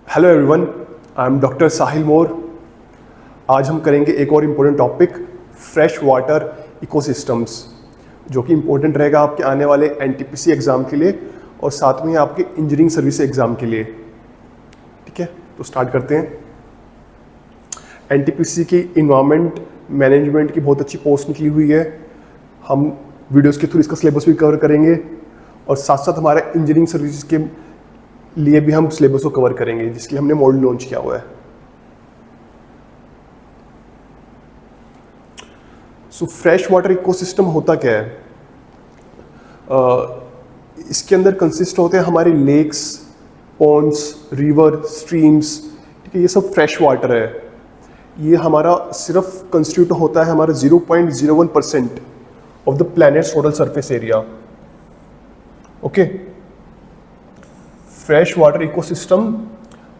Hello everyone, I am doctor Sahil More. आज हम करेंगे एक और important topic, fresh water ecosystems, जो कि इम्पोर्टेंट रहेगा आपके आने वाले एनटीपीसी एग्ज़ाम के लिए और साथ में आपके इंजीनियरिंग सर्विस एग्ज़ाम के लिए। ठीक है, तो स्टार्ट करते हैं। एनटीपीसी की इन्वायरमेंट मैनेजमेंट की बहुत अच्छी पोस्ट निकली हुई है। हम वीडियोस के थ्रू इसका सिलेबस भी कवर करेंगे और साथ साथ हमारे इंजीनियरिंग सर्विस के लिए भी हम सिलेबस को कवर करेंगे, जिसके लिए हमने मॉड्यूल लॉन्च किया हुआ है। सो फ्रेश वाटर इकोसिस्टम होता क्या है? इसके अंदर कंसिस्ट होते हैं हमारे लेक्स, पॉन्ड्स, रिवर, स्ट्रीम्स। ठीक है, ये सब फ्रेश वाटर है। ये हमारा सिर्फ कंस्टिट्यूट होता है हमारा 0.01% of the planets total surface area. Okay, fresh water ecosystem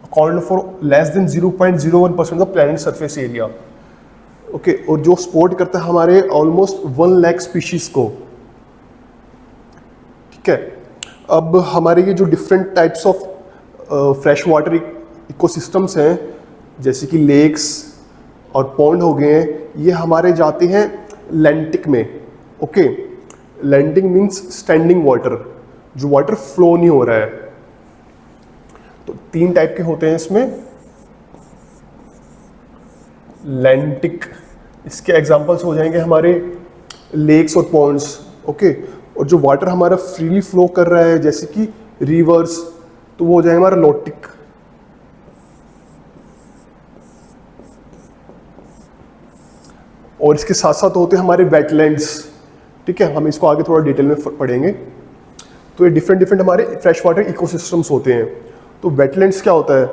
account for less than 0.01% of the planet surface area। Okay, और जो सपोर्ट करता है हमारे ऑलमोस्ट 1 लाख स्पीशीज को। ठीक है, अब हमारे ये जो different types of fresh water ecosystems हैं, जैसे कि लेक्स और पॉन्ड हो गए हैं, ये हमारे जाते हैं लैंटिक में। Okay, lentic means standing water, जो वाटर फ्लो नहीं हो रहा है। तो 3 टाइप के होते हैं इसमें लैंटिक। इसके एग्जांपल्स हो जाएंगे हमारे लेक्स और पॉन्ड्स। ओके, और जो वाटर हमारा फ्रीली फ्लो कर रहा है जैसे कि रिवर्स, तो वो हो जाएगा हमारा लोटिक। और इसके साथ साथ होते हैं हमारे वेटलैंड्स। ठीक है, हम इसको आगे थोड़ा डिटेल में पढ़ेंगे। तो ये डिफरेंट हमारे फ्रेश वाटर इकोसिस्टम्स होते हैं। तो वेटलैंड्स क्या होता है?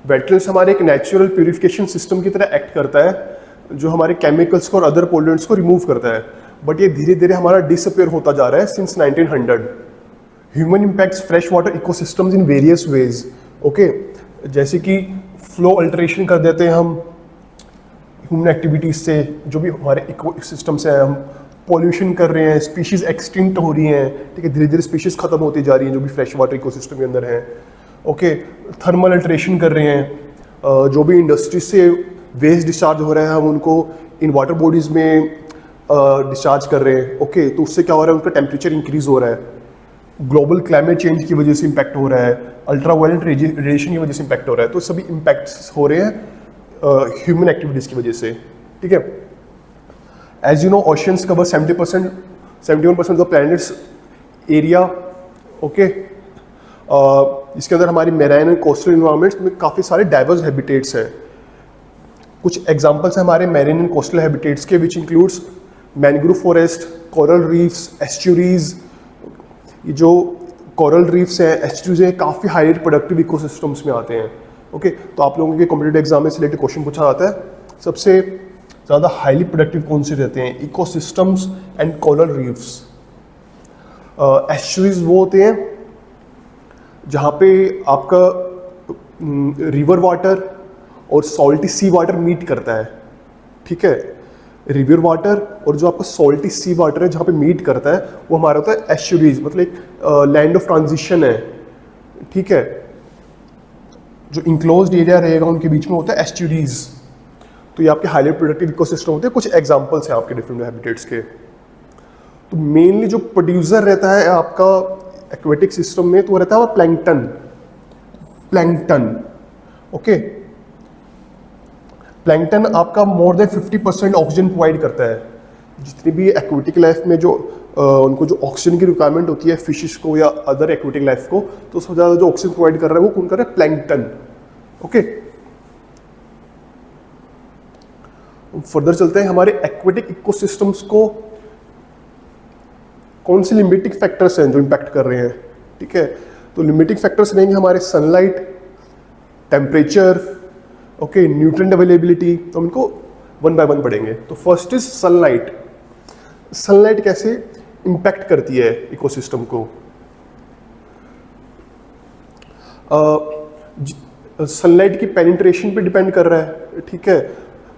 वेटलैंड्स हमारे एक नेचुरल प्यूरिफिकेशन सिस्टम की तरह एक्ट करता है, जो हमारे केमिकल्स को और अदर पोल्यूटेंट्स को रिमूव करता है। बट ये धीरे धीरे हमारा डिसअपियर होता जा रहा है since 1900। Human impacts fresh water ecosystems in various ways. Okay, जैसे कि फ्लो अल्टरेशन कर देते हैं हम ह्यूमन एक्टिविटीज से, जो भी हमारे इकोसिस्टम्स हैं, हम पॉल्यूशन कर रहे हैं, स्पीशीज एक्सटिंक्ट हो रही हैं। ठीक है, धीरे धीरे स्पीशीज खत्म होती जा रही हैं जो भी फ्रेश वाटर इकोसिस्टम के अंदर हैं। ओके, थर्मल अल्टरेशन कर रहे हैं, जो भी इंडस्ट्री से वेस्ट डिस्चार्ज हो रहा है हम उनको इन वाटर बॉडीज में डिस्चार्ज कर रहे हैं। ओके, तो उससे क्या हो रहा है, उनका टेम्परेचर इंक्रीज हो रहा है, ग्लोबल क्लाइमेट चेंज की वजह से इम्पैक्ट हो रहा है, अल्ट्रावायलेट रेडिएशन की वजह से इम्पैक्ट हो रहा है। तो सभी इम्पैक्ट्स हो रहे हैं ह्यूमन एक्टिविटीज़ की वजह से। ठीक है, as you know, oceans cover 71% of the planet's area. Okay, इसके अंदर हमारी मैराइन एंड कोस्टल इन्वायरमेंट्स में काफ़ी सारे डाइवर्स हैबिटेट्स हैं। कुछ एग्जांपल्स हैं हमारे मैरीन एंड कोस्टल हैबिटेट्स के, which includes mangrove forest, coral reefs, estuaries. ये जो कोरल रीफ्स हैं, एस्चुरीज हैं, काफ़ी हाईली प्रोडक्टिव इकोसिस्टम्स में आते हैं। ओके, तो आप लोगों के कॉम्पिटिटिव एग्जाम में सिलेक्टेड क्वेश्चन पूछा जाता है, सबसे ज़्यादा हाईली प्रोडक्टिव कौन से रहते हैं? Ecosystems and coral reefs. Estuaries वो होते हैं जहाँ पे आपका रिवर वाटर और सॉल्टी सी वाटर मीट करता है। ठीक है, रिवर वाटर और जो आपका सॉल्टी सी वाटर है जहाँ पे मीट करता है, वो हमारा होता है एस्चुरीज, मतलब एक लैंड ऑफ ट्रांजिशन है। ठीक है, जो इंक्लोज्ड एरिया रहेगा उनके बीच में होता है एस्चुरीज। तो ये आपके हाईली प्रोडक्टिव इकोसिस्टम होते हैं। कुछ एग्जांपल्स हैं आपके डिफरेंट हैबिटेट्स के। तो मेनली जो प्रोड्यूसर रहता है आपका एक्वेटिक सिस्टम में, तो वो रहता है प्लैंकटन। ओके, प्लैंकटन आपका मोर देन 50% ऑक्सीजन प्रोवाइड करता है। जितनी भी एक्वेटिक लाइफ में जो उनको जो ऑक्सीजन की रिक्वायरमेंट होती है फिशिश को या अदर एक्वेटिक लाइफ को, तो उससे ज़्यादा जो ऑक्सीजन प्रोवाइड कर रहा है वो कौन कर रहा है? प्लैंकटन। ओके, फर्दर चलते हैं। हमारे एक्वेटिक इकोसिस्टम्स को कौन से लिमिटिंग फैक्टर्स हैं जो इम्पैक्ट कर रहे हैं? ठीक है, तो लिमिटिंग फैक्टर्स रहेंगे हमारे sunlight, temperature, okay, nutrient availability. तो हम इनको 1 बाय 1 पढ़ेंगे। तो फर्स्ट इज सनलाइट। सनलाइट कैसे इम्पैक्ट करती है इकोसिस्टम को? सनलाइट की पेनिट्रेशन पे डिपेंड कर रहा है। ठीक है,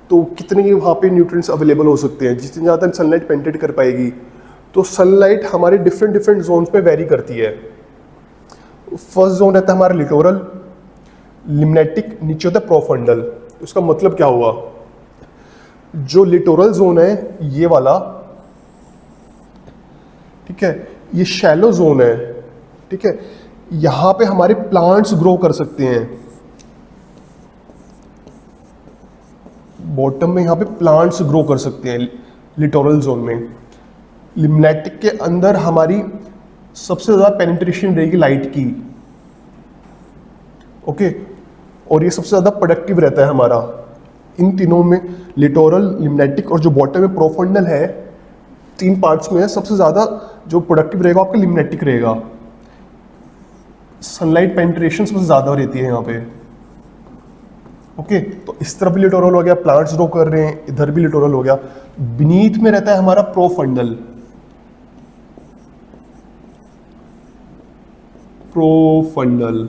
तो कितने वहाँ पे न्यूट्रिएंट्स अवेलेबल हो सकते हैं। जितनी ज़्यादा सनलाइट पेनिट्रेट कर पाएगी, तो सनलाइट हमारे डिफरेंट जोन्स पे वेरी करती है। फर्स्ट जोन रहता है हमारा लिटोरल, लिम्नेटिक नीचे होता है प्रोफंडल। उसका मतलब क्या हुआ, जो लिटोरल जोन है ये वाला, ठीक है, ये शैलो जोन है, ठीक है, यहां पे हमारे प्लांट्स ग्रो कर सकते हैं। बॉटम में यहां पे प्लांट्स ग्रो कर सकते हैं लिटोरल जोन में। लिम्नेटिक के अंदर हमारी सबसे ज्यादा पेनिट्रेशन रहेगी लाइट की, ओके, और ये सबसे ज्यादा प्रोडक्टिव रहता है हमारा इन तीनों में, लिटोरल, लिम्नेटिक और जो बॉटम में प्रोफंडल है, 3 पार्ट्स में है। सबसे ज्यादा जो प्रोडक्टिव रहेगा आपका लिम्नेटिक रहेगा। सनलाइट पेनिट्रेशन सबसे ज्यादा रहती है यहाँ पे, ओके। तो इस तरफ भी लिटोरल हो गया, प्लांट्स ग्रो कर रहे हैं, इधर भी लिटोरल हो गया। बीनीथ में रहता है हमारा प्रोफंडल, प्रोफंडल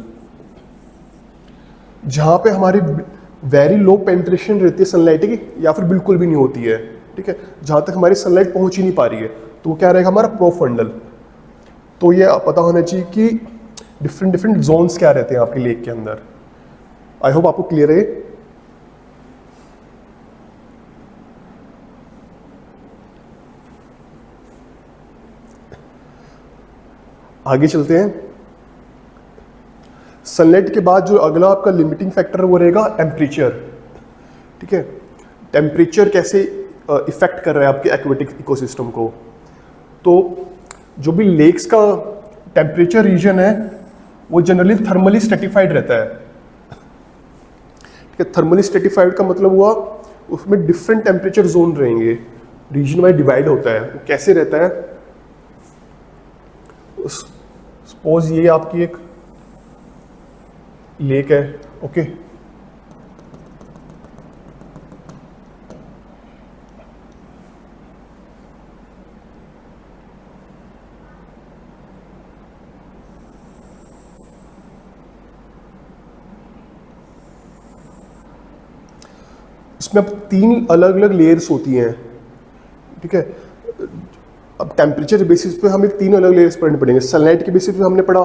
जहां पे हमारी वेरी लो पेनिट्रेशन रहती है सनलाइट की, या फिर बिल्कुल भी नहीं होती है, ठीक है, जहां तक हमारी सनलाइट पहुंच ही नहीं पा रही है, तो वो क्या रहेगा हमारा प्रोफंडल। तो ये पता होना चाहिए कि डिफरेंट डिफरेंट जोन्स क्या रहते हैं आपके लेक के अंदर। आई होप आपको क्लियर है। आगे चलते हैं। सनलाइट के बाद जो अगला आपका लिमिटिंग फैक्टर वो रहेगा टेम्परेचर, ठीक है। टेम्परेचर कैसे इफेक्ट कर रहा है आपके एक्वेटिक इकोसिस्टम को। तो जो भी लेक्स का टेम्परेचर रीजन है वो जनरली थर्मली स्ट्रेटिफाइड रहता है, ठीक है। थर्मली स्ट्रेटिफाइड का मतलब हुआ उसमें डिफरेंट टेम्परेचर जोन रहेंगे, रीजन वाइज डिवाइड होता है। वो कैसे रहता है, सपोज ये आपकी एक लेक है, ओके, इसमें अब 3 अलग अलग लेयर्स होती हैं, ठीक है। अब टेम्परेचर बेसिस पे हमें 3 अलग लेयर्स पढ़ने पड़ेंगे। सनलाइट के बेसिस पे हमने पढ़ा,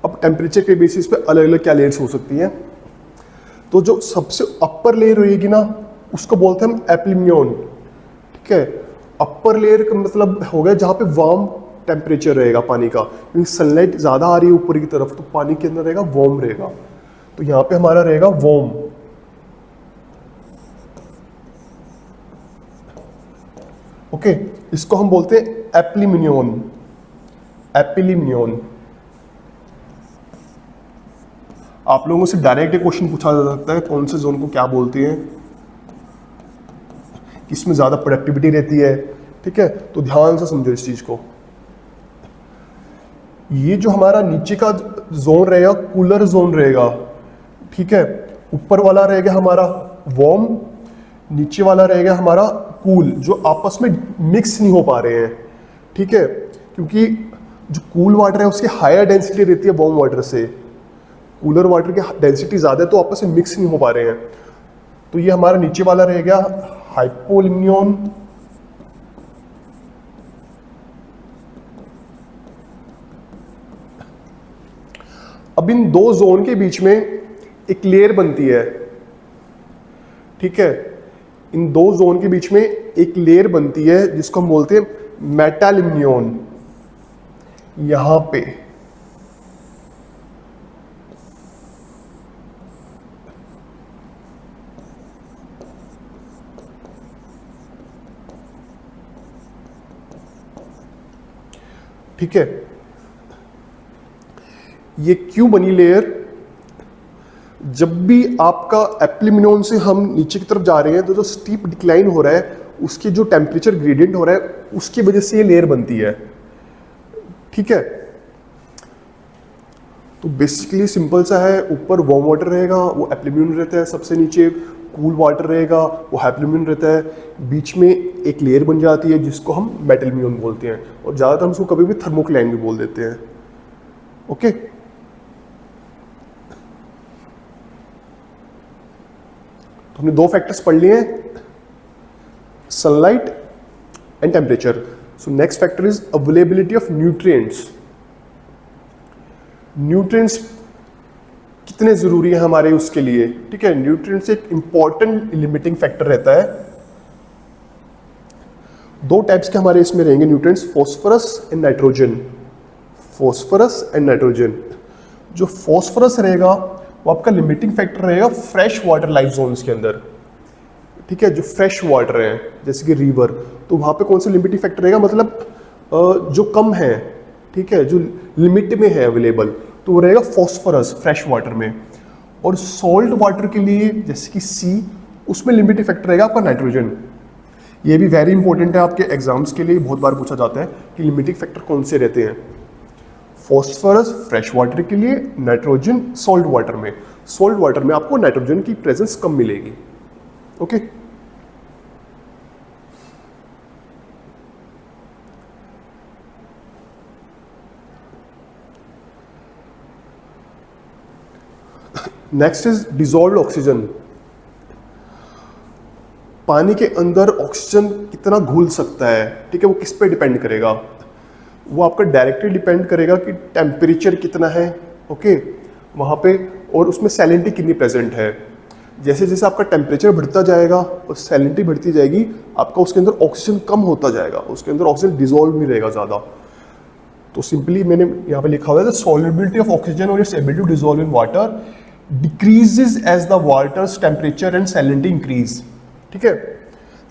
अब टेम्परेचर के बेसिस पे अलग अलग क्या लेयर्स हो सकती हैं। तो जो सबसे अपर लेयर रहेगी ना उसको बोलते हैं हम एप्लिम्नियन, ठीक है। अपर लेयर का मतलब हो गया जहाँ पे वार्म टेम्परेचर रहेगा पानी का, क्योंकि सनलाइट ज़्यादा आ रही है ऊपर की तरफ, तो पानी के अंदर रहेगा वार्म रहेगा। तो यहाँ पे हमारा रहेगा वार्म, ओके। इसको हम बोलते हैं एप्लिम्नियन, एप्लिम्नियन। आप लोगों से डायरेक्ट क्वेश्चन पूछा जा सकता है कौन से जोन को क्या बोलते हैं, किसमें ज्यादा प्रोडक्टिविटी रहती है, ठीक है। तो ध्यान से समझो इस चीज को। ये जो हमारा नीचे का जोन रहेगा कूलर जोन रहेगा, ठीक है। ऊपर वाला रहेगा हमारा वार्म, नीचे वाला रहेगा हमारा कूल, जो आपस में मिक्स नहीं हो पा रहे हैं, ठीक है। क्योंकि जो कूल वाटर है उसकी हायर डेंसिटी रहती है वार्म वाटर से, कूलर वाटर की डेंसिटी ज़्यादा है तो आपस में मिक्स नहीं हो पा रहे हैं। तो ये हमारा नीचे वाला रह गया हाइपोलिम्नियन, अब इन 2 जोन के बीच में एक लेयर बनती है, ठीक है। इन 2 जोन के बीच में एक लेयर बनती है जिसको हम बोलते हैं मेटालिम्नियन। यहां पे ठीक है, ये क्यों बनी लेयर, जब भी आपका एप्लिम्नियन से हम नीचे की तरफ जा रहे हैं तो जो स्टीप डिक्लाइन हो रहा है उसकी जो टेम्परेचर ग्रेडियंट हो रहा है उसकी वजह से ये लेयर बनती है, ठीक है। तो बेसिकली सिंपल सा है, ऊपर वार्म वाटर रहेगा वो एप्लिम्नियन रहता है, सबसे नीचे कूल वाटर रहेगा वो हाइपोलिम्नियन रहता है, बीच में एक लेयर बन जाती है जिसको हम मेटालिम्नियन बोलते हैं, और ज़्यादातर हम उसको कभी भी थर्मोक्लाइन भी बोल देते हैं, ओके। तो हमने 2 फैक्टर्स पढ़ लिए हैं, sunlight and temperature. So next factor is availability of nutrients. Nutrients कितने ज़रूरी है हमारे उसके लिए, ठीक है। न्यूट्रिएंट्स एक इंपॉर्टेंट लिमिटिंग फैक्टर रहता है। दो टाइप्स के हमारे इसमें रहेंगे nutrients, phosphorus and nitrogen. Phosphorus and nitrogen. जो फॉस्फोरस रहेगा वो आपका लिमिटिंग फैक्टर रहेगा फ्रेश वाटर लाइफ जोन्स के अंदर, ठीक है। जो फ्रेश वाटर है जैसे कि रिवर, तो वहाँ पे कौन सा लिमिटिंग फैक्टर रहेगा, मतलब जो कम है, ठीक है, जो लिमिट में है अवेलेबल, तो वो रहेगा फॉस्फोरस फ्रेश वाटर में। और सॉल्ट वाटर के लिए जैसे कि सी, उसमें लिमिटिंग फैक्टर रहेगा आपका नाइट्रोजन। ये भी वेरी इंपॉर्टेंट है, आपके एग्जाम्स के लिए बहुत बार पूछा जाता है कि लिमिटिंग फैक्टर कौन से रहते हैं। फॉस्फोरस फ्रेश वाटर के लिए, नाइट्रोजन सॉल्ट वाटर में। सॉल्ट वाटर में आपको नाइट्रोजन की प्रेजेंस कम मिलेगी, okay. Next is dissolved oxygen. पानी के अंदर ऑक्सीजन कितना घुल सकता है, ठीक है, वो किस पे डिपेंड करेगा, वो आपका डायरेक्टली डिपेंड करेगा कि टेम्परेचर कितना है, ओके, वहाँ पे, और उसमें सैलिनिटी कितनी प्रेजेंट है। जैसे जैसे आपका टेम्परेचर बढ़ता जाएगा और सैलिनिटी बढ़ती जाएगी, आपका उसके अंदर ऑक्सीजन कम होता जाएगा, उसके अंदर ऑक्सीजन डिसॉल्व नहीं रहेगा ज़्यादा। तो सिंपली मैंने यहाँ पे लिखा हुआ है, द सॉल्युबिलिटी ऑफ ऑक्सीजन और its ability to dissolve in water decreases as the water's temperature and salinity increase, ठीक है।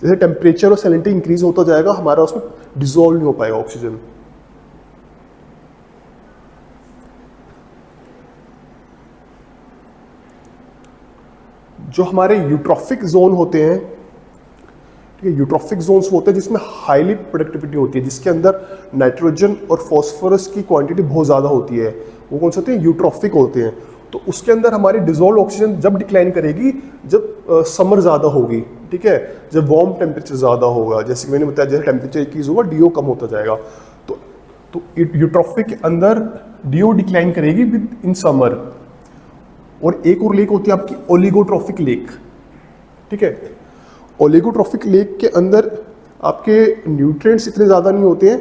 जैसे टेम्परेचर और सैलिनिटी इंक्रीज होता जाएगा, हमारा उसमें डिसॉल्व नहीं हो पाएगा ऑक्सीजन। जो हमारे यूट्रॉफिक जोन होते हैं, ठीक है, यूट्रॉफिक जोन्स होते हैं जिसमें हाईली प्रोडक्टिविटी होती है, जिसके अंदर नाइट्रोजन और फॉस्फोरस की क्वांटिटी बहुत ज़्यादा होती है, वो कौन से होते हैं, यूट्रॉफिक होते हैं। तो उसके अंदर हमारी डिसॉल्व ऑक्सीजन जब डिक्लाइन करेगी, जब समर ज़्यादा होगी, ठीक है, जब वार्म टेम्परेचर ज़्यादा होगा, जैसे कि मैंने बताया, जैसे टेम्परेचर इंक्रीज होगा डीओ कम होता जाएगा। तो यूट्रॉफिक के अंदर डीओ डिक्लाइन करेगी विद इन समर। और एक और लेक होती है आपकी ओलिगोट्रॉफिक लेक, ठीक है। ओलिगोट्रॉफिक लेक के अंदर आपके न्यूट्रिएंट्स इतने ज़्यादा नहीं होते हैं,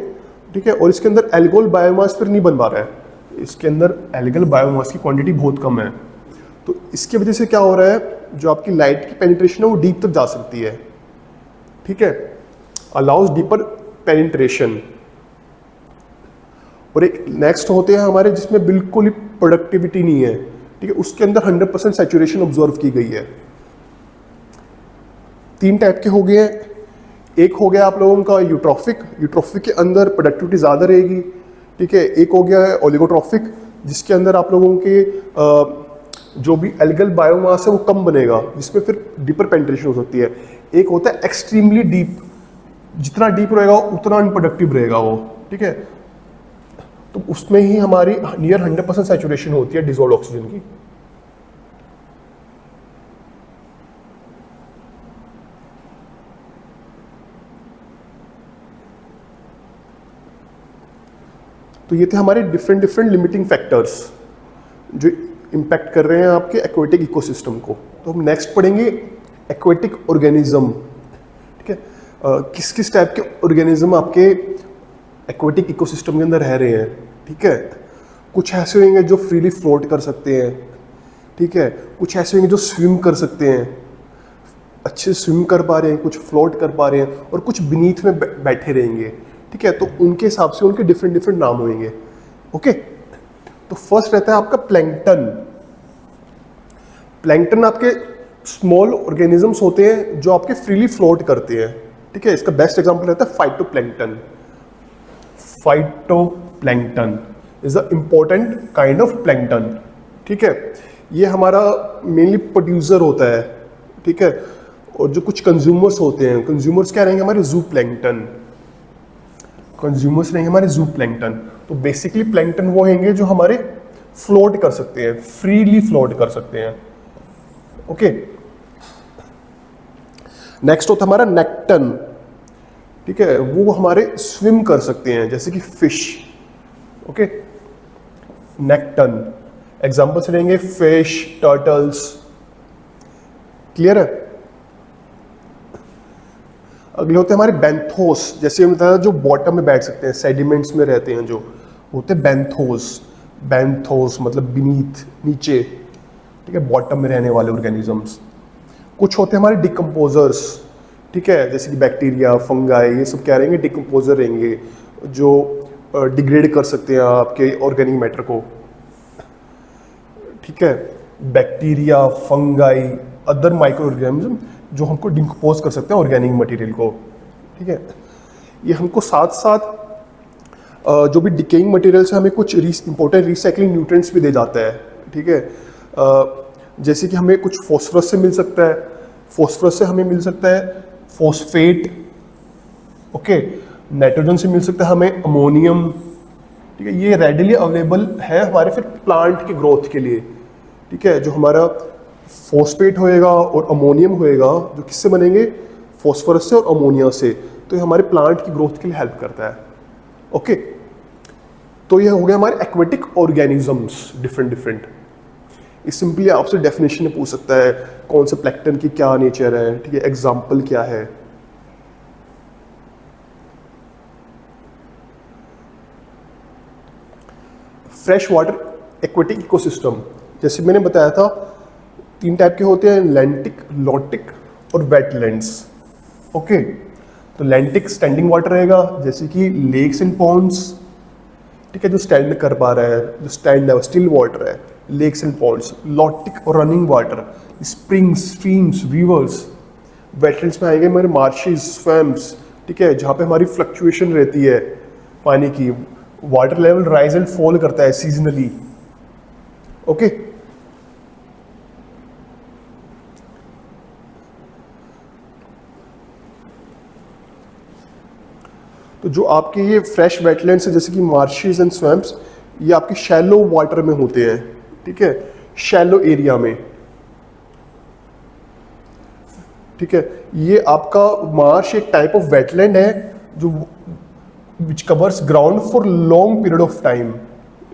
ठीक है, और इसके अंदर एल्गोल बायोमास फिर नहीं बन पा रहा है, इसके अंदर एल्गल बायोमास की क्वांटिटी बहुत कम है। तो इसकी वजह से क्या हो रहा है, जो आपकी लाइट की पेनिट्रेशन है वो डीप तक जा सकती है, ठीक है, अलाउज डीपर पेनिट्रेशन। और एक नेक्स्ट होते हैं हमारे जिसमें बिल्कुल ही प्रोडक्टिविटी नहीं है, ठीक है, उसके अंदर 100% सैचुरेशन ऑब्जर्व की गई है। तीन टाइप के हो गए हैं। एक हो गया आप लोगों का यूट्रॉफिक, यूट्रॉफिक के अंदर प्रोडक्टिविटी ज़्यादा रहेगी, ठीक है। एक हो गया है ओलिगोट्रॉफिक, जिसके अंदर आप लोगों के जो भी एल्गल बायोमास है वो कम बनेगा, जिसमें फिर डीपर पेनिट्रेशन हो सकती है। एक होता है एक्सट्रीमली डीप, जितना डीप रहेगा उतना अनप्रोडक्टिव रहेगा वो, ठीक है। तो उसमें ही हमारी नियर 100% सैचुरेशन होती है डिसॉल्व्ड ऑक्सीजन की। तो ये थे हमारे डिफरेंट डिफरेंट लिमिटिंग फैक्टर्स जो इम्पैक्ट कर रहे हैं आपके एक्वेटिक इकोसिस्टम को। तो हम नेक्स्ट पढ़ेंगे एक्वेटिक ऑर्गेनिज्म, ठीक है। किस किस टाइप के ऑर्गेनिज्म आपके एक्वेटिक इकोसिस्टम के अंदर रह रहे हैं, ठीक है। कुछ ऐसे होंगे जो फ्रीली फ्लोट कर सकते हैं, ठीक है, कुछ ऐसे होंगे जो स्विम कर सकते हैं, अच्छे स्विम कर पा रहे हैं, कुछ फ्लोट कर पा रहे हैं, और कुछ बीनीथ में बैठे रहेंगे, ठीक है। तो उनके हिसाब से उनके डिफरेंट डिफरेंट नाम होंगे, ओके। तो फर्स्ट रहता है आपका प्लैंकटन। प्लैंकटन आपके स्मॉल ऑर्गेनिजम्स होते हैं जो आपके फ्रीली फ्लोट करते हैं, ठीक है। इसका बेस्ट एग्जांपल रहता है phytoplankton. Phytoplankton is the important kind of plankton, ठीक है। ये हमारा मेनली प्रोड्यूसर होता है, ठीक है। और जो कुछ कंज्यूमर्स होते हैं, कंज्यूमर्स क्या रहेंगे हमारे जू प्लैंकटन, कंज्यूमर्स रहेंगे हमारे जू प्लैंकटन। तो बेसिकली प्लैंकटन वो होंगे जो हमारे फ्लोट कर सकते हैं, फ्रीली फ्लोट कर सकते हैं, ओके। नेक्स्ट होता है हमारा नेक्टन, ठीक है, वो हमारे स्विम कर सकते हैं जैसे कि फिश, ओके। नेक्टन एग्जांपल्स रहेंगे फिश, टर्टल्स, क्लियर है। अगले होते हैं हमारे बेंथोस, जैसे हम बताया जो बॉटम में बैठ सकते हैं, सेडिमेंट्स में रहते हैं, जो होते हैं बेंथोस। बेंथोस मतलब बीनीथ, नीचे, ठीक है, बॉटम में रहने वाले ऑर्गेनिजम्स। कुछ होते हैं हमारे डिकम्पोजर्स, ठीक है, जैसे कि बैक्टीरिया, फंगाई, ये सब क्या रहेंगे, डिकम्पोजर रहेंगे, जो डिग्रेड कर सकते हैं आपके ऑर्गेनिक मैटर को, ठीक है। Bacteria, fungi, other micro organism जो हमको डिकम्पोज कर सकते हैं ऑर्गेनिक मटेरियल को, ठीक है। ये हमको साथ साथ जो भी डिकेइंग मटेरियल से हमें कुछ इंपॉर्टेंट रिसाइकलिंग न्यूट्रिएंट्स भी दे जाता है, ठीक है। जैसे कि हमें कुछ फॉस्फोरस से मिल सकता है, फॉस्फोरस से हमें मिल सकता है फॉस्फेट, ओके, नाइट्रोजन से मिल सकता है हमें अमोनियम, ठीक है। ये रेडिली अवेलेबल है हमारे फिर प्लांट के ग्रोथ के लिए, ठीक है। जो हमारा फॉस्फेट होएगा और अमोनियम होएगा, जो किससे बनेंगे, फॉस्फोरस से और अमोनिया से, तो ये हमारे प्लांट की ग्रोथ के लिए हेल्प करता है, ओके। तो ये हो गया हमारे एक्वेटिक ऑर्गेनिजम्स डिफरेंट डिफरेंट। इस सिंपली आपसे डेफिनेशन पूछ सकता है कौन से प्लैंक्टन की क्या नेचर है, ठीक है, एग्जाम्पल क्या है। फ्रेश वाटर एक्वेटिक इकोसिस्टम, जैसे मैंने बताया था 3 टाइप के होते हैं, लैंटिक, लॉटिक और वेटलैंड्स, ओके। तो लैंटिक स्टैंडिंग वाटर रहेगा, जैसे कि लेक्स एंड पॉन्ड्स, ठीक है, जो स्टैंड कर पा रहा है, जो स्टैंड है, स्टिल वाटर है, लेक्स एंड पॉन्ड्स। लॉटिक और running water, springs, streams, reverse. Wetlands में आएंगे हमारे मार्शेस, स्वैम्प्स, ठीक है, जहाँ पे हमारी फ्लक्चुएशन रहती है पानी की, water level rise and fall करता है सीजनली, ओके। तो जो आपके ये फ्रेश वेटलैंड्स है, जैसे कि मार्शेस एंड स्वैम्प्स, ये आपके शैलो वाटर में होते हैं, ठीक है, शैलो एरिया में, ठीक है। ये आपका मार्श एक टाइप ऑफ वेटलैंड है जो which covers ground for long period of time,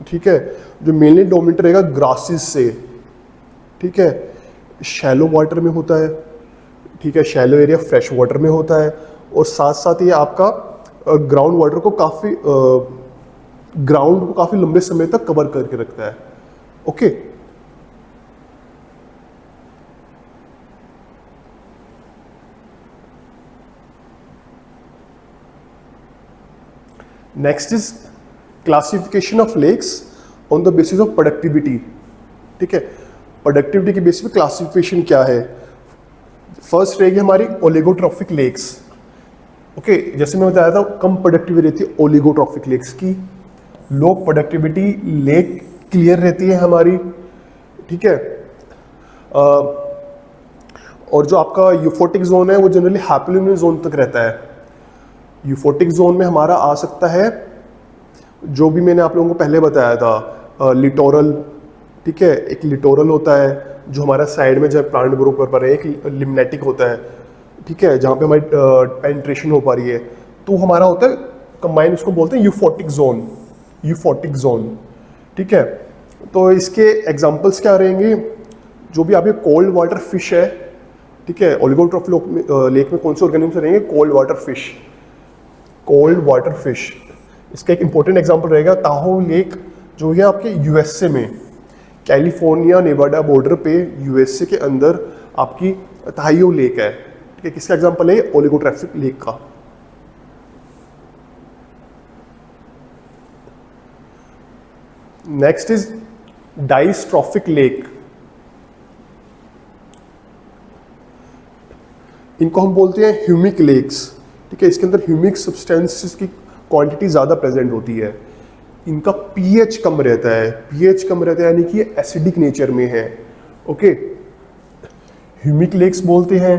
ठीक है, जो मेनली डोमिनेट रहेगा ग्रासेस से, ठीक है, शैलो वाटर में होता है, ठीक है, शैलो एरिया फ्रेश वाटर में होता है, और साथ साथ ये आपका ग्राउंड वाटर को काफ़ी लंबे समय तक कवर करके रखता है, okay. Next is classification of lakes on the basis of productivity, ठीक है। प्रोडक्टिविटी के बेसिस पे क्लासिफिकेशन क्या है। फर्स्ट रहेगी हमारी ओलिगोट्रॉफिक लेक्स, ओके। जैसे मैं बताया था कम प्रोडक्टिविटी रहती है ओलिगोट्रॉफिक लेक्स की, लो प्रोडक्टिविटी लेक क्लियर रहती है हमारी, ठीक है। और जो आपका यूफोटिक जोन है वो जनरली हैप्लुमिनल जोन तक रहता है। यूफोटिक जोन में हमारा आ सकता है जो भी मैंने आप लोगों को पहले बताया था, लिटोरल, ठीक है, एक लिटोरल होता है जो हमारा साइड में जब प्लांट ग्रो कर पा रहे हैं, एक लिम्नेटिक होता है, ठीक है, जहाँ पे हमारी पेनिट्रेशन हो पा रही है, तो हमारा होता है कंबाइन, उसको बोलते हैं यूफोटिक जोन, यूफोटिक जोन, ठीक है। तो इसके एग्जांपल्स क्या रहेंगे, जो भी आपके कोल्ड वाटर फिश है, ठीक है, ओलिगोट्रॉफिक लेक में कौन से ऑर्गेनिज्म रहेंगे, cold water fish, cold water fish. इसका एक इंपॉर्टेंट एग्जांपल रहेगा ताहो लेक, जो है आपके यूएसए में, कैलिफोर्निया नेवाडा बॉर्डर पे यूएसए के अंदर आपकी ताहियो लेक है, ठीक है। किसका एग्जांपल है, ओलिगोट्रॉफिक लेक का। नेक्स्ट इज डाइस्ट्रॉफिक लेक, इनको हम बोलते हैं ह्यूमिक लेक्स, ठीक है। इसके अंदर ह्यूमिक सब्सटेंसेस की क्वांटिटी ज़्यादा प्रेजेंट होती है, इनका पीएच कम रहता है, पीएच कम रहता है यानी कि ये एसिडिक नेचर में है, ओके। ह्यूमिक लेक्स बोलते हैं,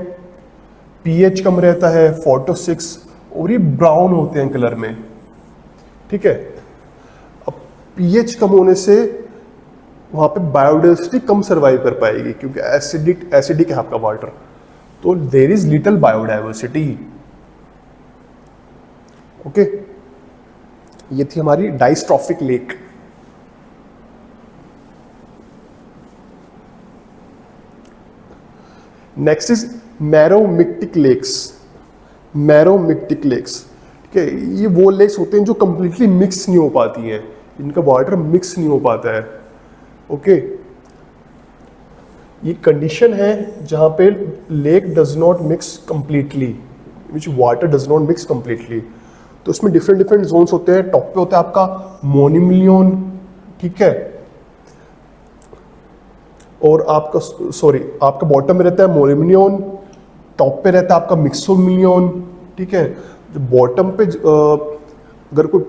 पीएच कम रहता है 4 to 6, और ये ब्राउन होते हैं कलर में, ठीक है। अब पीएच कम होने से वहाँ पे बायोडाइवर्सिटी कम सर्वाइव कर पाएगी, क्योंकि एसिडिक है आपका वाटर, तो there is little biodiversity, okay. ये थी हमारी dystrophic lake. Next is meromictic lakes, meromictic lakes, ठीक है। ये वो लेक्स होते हैं जो कंप्लीटली मिक्स नहीं हो पाती हैं, इनका वाटर मिक्स नहीं हो पाता है, ओके। ये कंडीशन है जहाँ पे lake does not mix completely, which water does not mix completely. तो इसमें डिफरेंट डिफरेंट जोन्स होते हैं। टॉप पे होता है आपका मोनिमिलियन, ठीक है, और आपका आपका बॉटम में रहता है मोनिमिलियन, टॉप पे रहता है आपका मिक्सोमिलियन, ठीक है। जो बॉटम पे अगर कोई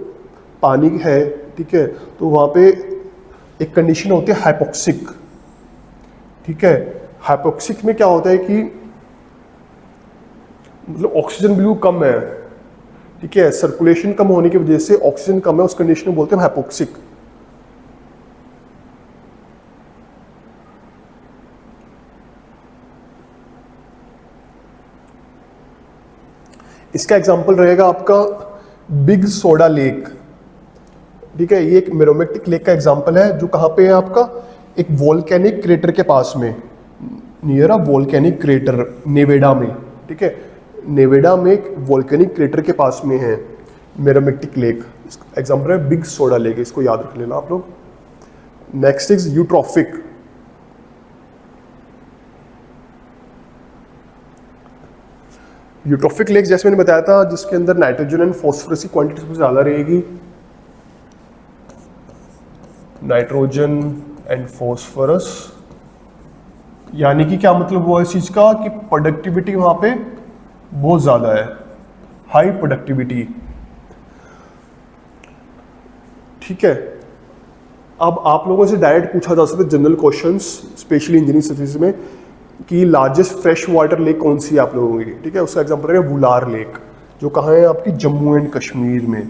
पानी है, ठीक है, तो वहाँ पे एक कंडीशन होती है हाइपोक्सिक, ठीक है। हाइपोक्सिक में क्या होता है कि मतलब ऑक्सीजन बिल्कुल कम है, ठीक है, सर्कुलेशन कम होने की वजह से ऑक्सीजन कम है, उस कंडीशन में बोलते हैं हाइपोक्सिक। इसका एग्जांपल रहेगा आपका बिग सोडा लेक, ठीक है। ये एक मेरोमेटिक लेक का एग्जांपल है जो कहाँ पे है आपका, एक वोल्केनिक क्रेटर के पास में, नियर अ वोल्केनिक क्रेटर, नेवेडा में, ठीक है। नेवेडा में एक वोल्केनिक क्रेटर के पास में है मेरोमेटिक लेक। एग्जांपल है बिग सोडा लेक, इसको याद रख लेना आप लोग। Next is eutrophic. Eutrophic lake जैसे मैंने बताया था, जिसके अंदर नाइट्रोजन एंड फॉस्फोरस की क्वांटिटी सबसे ज्यादा रहेगी, नाइट्रोजन एंड फॉस्फोरस, यानी कि क्या मतलब हुआ इस चीज का कि प्रोडक्टिविटी वहां पे बहुत ज्यादा है, हाई प्रोडक्टिविटी, ठीक है। अब आप लोगों से डायरेक्ट पूछा जा सकता है general questions, specially engineering studies में, कि लार्जेस्ट फ्रेश वाटर लेक कौन सी है आप लोगों की, ठीक है। उसका एग्जांपल है वुलार लेक, जो कहाँ है आपकी जम्मू एंड कश्मीर में,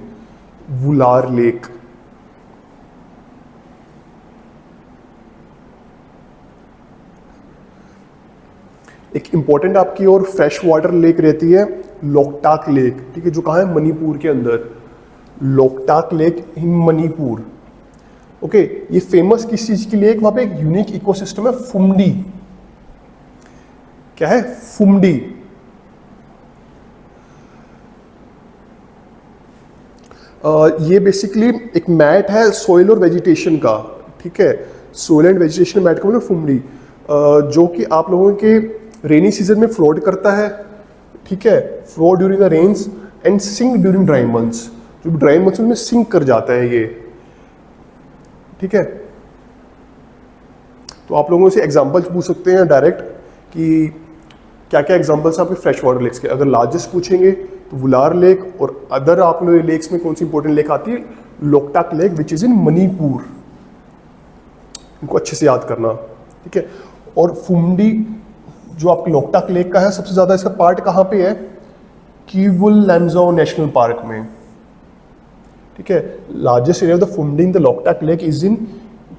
वुलार लेक। एक इंपॉर्टेंट आपकी और फ्रेश वाटर लेक रहती है लोकटाक लेक, ठीक है, जो कहाँ है मणिपुर के अंदर, Loktak lake in Manipur. Okay, ये फेमस किस चीज की लेक, वहां पे एक यूनिक इकोसिस्टम है फुमडी। क्या है फुमडी? ये बेसिकली एक मैट है सोइल और वेजिटेशन का, ठीक है, सोइल एंड वेजिटेशन मैट का मतलब फुमडी, जो कि आप लोगों के रेनी सीजन में फ्लोट करता है, ठीक है, float during the rains and sink during dry months. जो ड्राई मंथ्स में सिंक कर जाता है ये, ठीक है। तो आप लोगों से एग्जांपल्स पूछ सकते हैं डायरेक्ट कि क्या क्या एग्जांपल्स हैं आपके फ्रेश वाटर लेक्स के। अगर लार्जेस्ट पूछेंगे तो वुलार लेक, और अदर आप लोग लेक्स में कौन सी इंपॉर्टेंट लेक आती है, Loktak lake which is in Manipur. इनको अच्छे से याद करना, ठीक है। और फुमडी जो आपके लोकटाक लेक का है, सबसे ज्यादा इसका पार्ट कहाँ पे है, कीवुल लैमजो नेशनल पार्क में, ठीक है। Largest area of the phumdi in the Loktak lake is in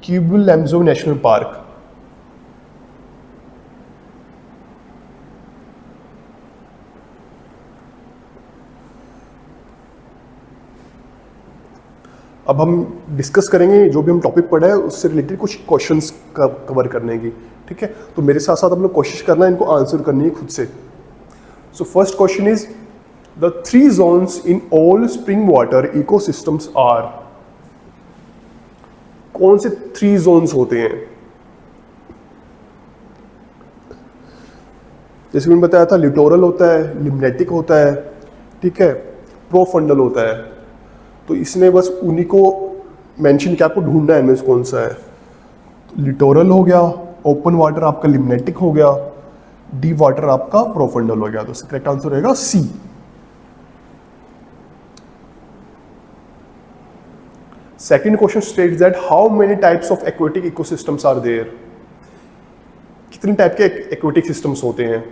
Keibul Lamjao national park. अब हम डिस्कस करेंगे जो भी हम टॉपिक पढ़ा है उससे रिलेटेड कुछ क्वेश्चंस कवर करने की, ठीक है। तो मेरे साथ साथ हम लोग कोशिश करना है इनको आंसर करनी है खुद से। So first question is the 3 zones in all spring water ecosystems are. कौन से 3 zones होते हैं? जैसे मैंने बताया था, लिटोरल होता है, लिम्नेटिक होता है, ठीक है, प्रोफंडल होता है। तो इसने बस उन्हीं को मेंशन किया, आपको ढूंढना है इनमें से कौन सा है। लिटोरल हो गया, ओपन वाटर आपका लिम्नेटिक हो गया, डीप वाटर आपका प्रोफंडल हो गया। तो इसका करेक्ट आंसर रहेगा C. Second question states that how many types of aquatic ecosystems are there. कितने टाइप के एक्वेटिक सिस्टम्स होते हैं?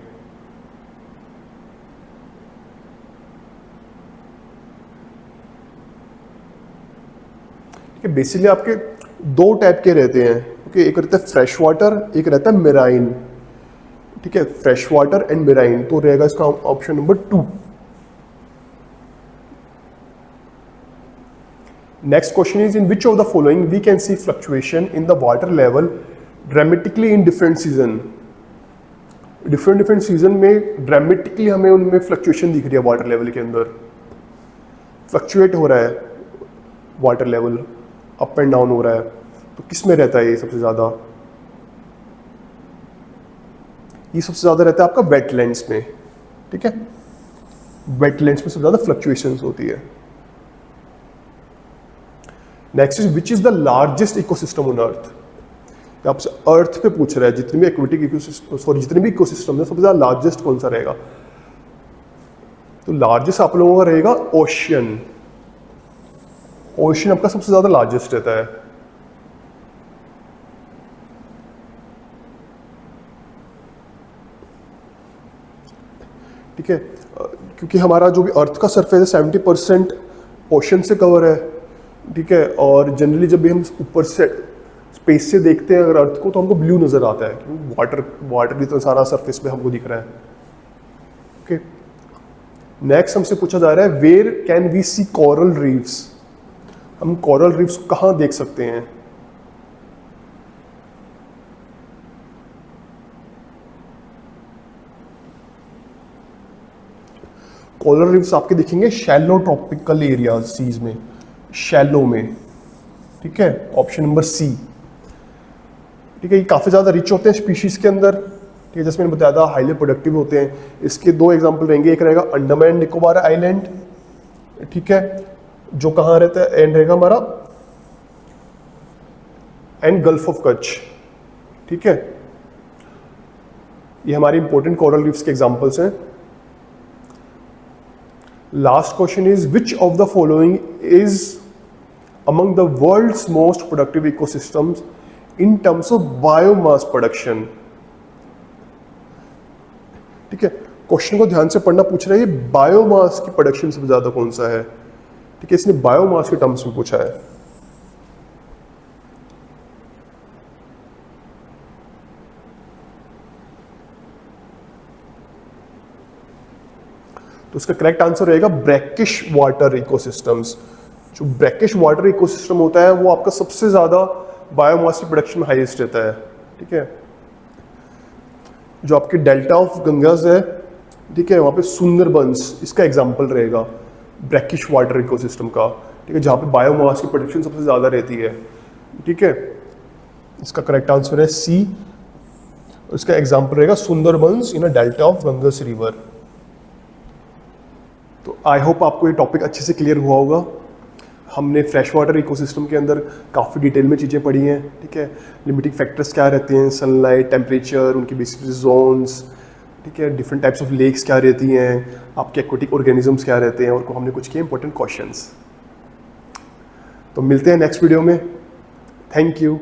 बेसिकली आपके 2 टाइप के रहते हैं, ओके। एक रहता है फ्रेश वाटर, एक रहता है मेराइन, ठीक है, फ्रेश वाटर एंड मेराइन। तो रहेगा इसका option number 2। Next question is in which of the following we can see fluctuation in the water level dramatically in different season. Different season में dramatically हमें उनमें फ्लक्चुएशन दिख रही है, वाटर लेवल के अंदर फ्लक्चुएट हो रहा है, water level up and down हो रहा है। तो किस में रहता है ये सबसे ज्यादा? ये सबसे ज़्यादा रहता है आपका वेटलैंड्स में, ठीक है, वेटलैंड्स में सबसे ज़्यादा फ्लक्चुएशंस होती है। Next is which is the largest ecosystem on earth. आपसे अर्थ पे पूछ रहा है जितने भी एक्वेटिक इकोसिस्टम, सॉरी जितने भी इकोसिस्टम है सबसे ज़्यादा लार्जेस्ट कौन सा रहेगा। तो लार्जेस्ट आप लोगों का रहेगा ओशियन। ओशियन आपका सबसे ज़्यादा लार्जेस्ट रहता है। ठीक है, क्योंकि हमारा जो भी अर्थ का सरफेस है 70% ओशन से कवर है, ठीक है, और जनरली जब भी हम ऊपर से स्पेस से देखते हैं अगर अर्थ को तो हमको ब्लू नज़र आता है क्योंकि वाटर भी तो सारा सरफेस पे हमको दिख रहा है। ओके, नेक्स्ट हमसे पूछा जा रहा है where can we see coral reefs. हम कोरल रीफ्स कहाँ देख सकते हैं। कोरल रीफ्स आपके दिखेंगे शैलो ट्रॉपिकल एरियाज सीज में, शैलो में, ठीक है, ऑप्शन नंबर सी। ठीक है, ये काफ़ी ज़्यादा रिच होते हैं स्पीशीज़ के अंदर, ठीक है, जैसे मैंने बताया था हाईली प्रोडक्टिव होते हैं। इसके दो एग्जांपल रहेंगे, एक रहेगा अंडमान निकोबार आइलैंड, ठीक है, जो कहाँ रहता है, एंड रहेगा हमारा एंड गल्फ ऑफ कच्छ, ठीक है। ये हमारी इंपॉर्टेंट कोरल रीफ्स के एग्जांपल्स हैं। Last question is which of the following is among the world's most productive ecosystems in terms of biomass production। ठीक है, क्वेश्चन को ध्यान से पढ़ना, पूछ रहा है ये बायोमास की प्रोडक्शन सबसे ज्यादा कौन सा है। ठीक है, इसने बायोमास के टर्म्स में पूछा है। तो इसका करेक्ट आंसर रहेगा ब्रैकिश वाटर इकोसिस्टम्स। जो ब्रैकिश वाटर इकोसिस्टम होता है वो आपका सबसे ज्यादा बायोमास की प्रोडक्शन में हाईएस्ट रहता है। ठीक है, जो आपके डेल्टा ऑफ गंगाज है, ठीक है, वहाँ पे सुंदरबंस इसका एग्जांपल रहेगा ब्रैकिश वाटर इकोसिस्टम का, ठीक है, जहाँ पे बायोमास की प्रोडक्शन सबसे ज़्यादा रहती है। ठीक है, इसका करेक्ट आंसर है सी। इसका एग्जांपल रहेगा सुंदरबंस इन a delta of Gangas river. तो आई होप आपको ये टॉपिक अच्छे से क्लियर हुआ होगा। हमने फ्रेश वाटर इकोसिस्टम के अंदर काफ़ी डिटेल में चीज़ें पढ़ी हैं। ठीक है, लिमिटिंग फैक्टर्स क्या रहते हैं, सनलाइट, टेम्परेचर, उनकी बेसिक जोन्स, ठीक है, डिफरेंट टाइप्स ऑफ लेक्स क्या रहती हैं, आपके एक्वेटिक ऑर्गेनिजम्स क्या रहते हैं, और हमने कुछ किए इंपॉर्टेंट क्वेश्चंस। तो मिलते हैं नेक्स्ट वीडियो में। Thank you.